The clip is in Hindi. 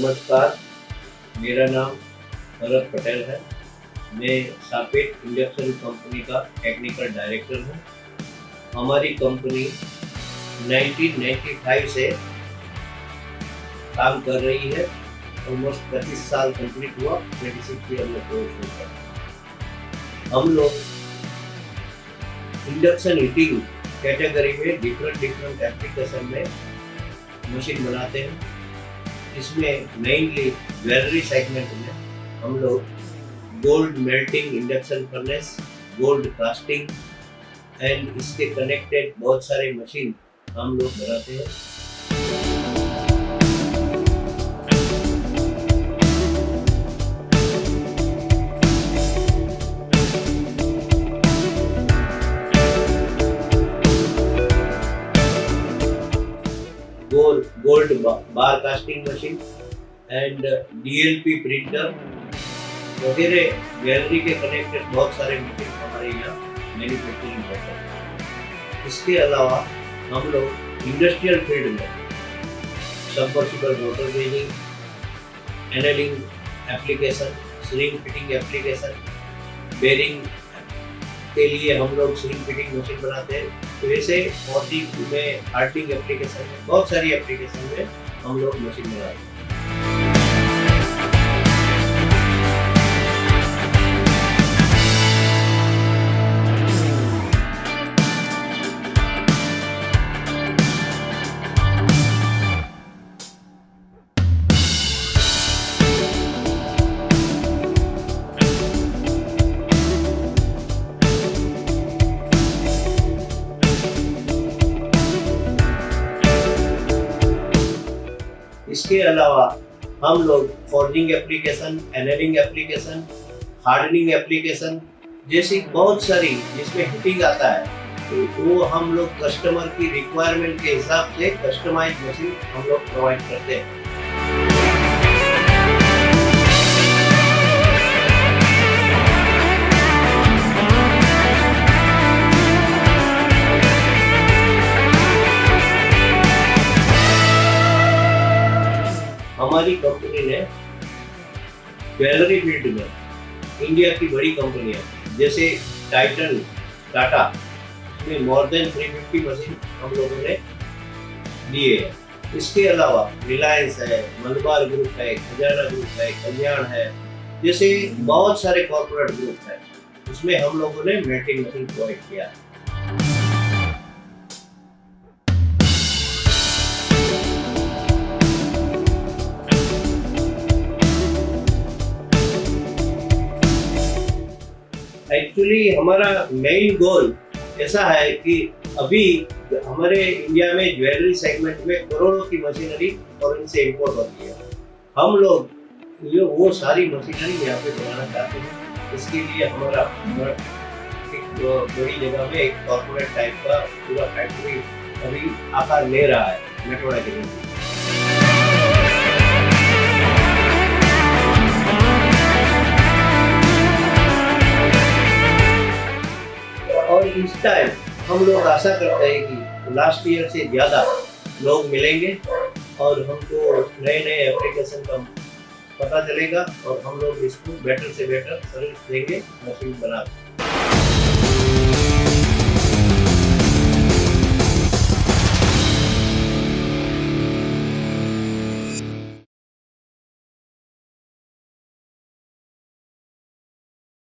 नमस्कार, मेरा नाम भरत पटेल है। मैं शापेट इंडक्शन कंपनी का टेक्निकल डायरेक्टर हूँ। हमारी कंपनी 1995 से काम कर रही है। ऑलमोस्ट 25 साल कंप्लीट हुआ, 26 ईयर में कोर्स होगा। हम लोग इंडक्शन हीटिंग कैटेगरी में डिफरेंट एप्लीकेशन में मशीन बनाते हैं। इसमें मेनली ज्वेलरी सेगमेंट में हम लोग gold melting induction furnace, gold casting and इसके कनेक्टेड बहुत सारे मशीन हम लोग बनाते हैं। Gold bar casting machine and DLP printer वगैरह ज्वेलरी के कनेक्टेड बहुत सारे मशीन हमारे यहाँ मैन्युफैक्चरिंग होते हैं। इसके अलावा हम लोग इंडस्ट्रियल फील्ड में submersible rotor brazing, annealing application, sling fitting application, bearing के लिए हम लोग स्लिंग फिटिंग मशीन बनाते हैं। तो ऐसे पॉजिंग में, हार्डनिंग एप्लीकेशन में, बहुत सारी एप्लीकेशन में हम लोग मशीन बनाते हैं। इसके अलावा हम लोग forging application, annealing application, hardening application जैसी बहुत सारी जिसमें हीटिंग आता है, तो वो हम लोग कस्टमर की रिक्वायरमेंट के हिसाब से कस्टमाइज मशीन हम लोग प्रोवाइड करते हैं। हमारी कंपनी ने ज्वेलरी फील्ड में इंडिया की बड़ी कंपनियां जैसे टाइटन, टाटा में मोर देन 350 मशीन हम लोगों ने दिए हैं। इसके अलावा रिलायंस है, मलबार ग्रुप है, खजाना ग्रुप है, कल्याण है, जैसे बहुत सारे कॉर्पोरेट ग्रुप है, उसमें हम लोगों ने मेल्टिंग मशीन प्रोवाइड किया है। एक्चुअली हमारा मेन गोल ऐसा है कि अभी हमारे इंडिया में ज्वेलरी सेगमेंट में करोड़ों की मशीनरी फॉरेन से इंपोर्ट होती है। हम लोग वो सारी मशीनरी यहाँ पे बनाना चाहते हैं। इसके लिए हमारा एक बड़ी जगह में एक कॉर्पोरेट टाइप का पूरा फैक्ट्री अभी आकार ले रहा है मेट्रोडा के लिए। और इस टाइम हम लोग आशा करते हैं कि लास्ट ईयर से ज़्यादा लोग मिलेंगे और हमको नए एप्लीकेशन का पता चलेगा और हम लोग इसको बेटर से बेटर सर्विस देंगे मशीन बना।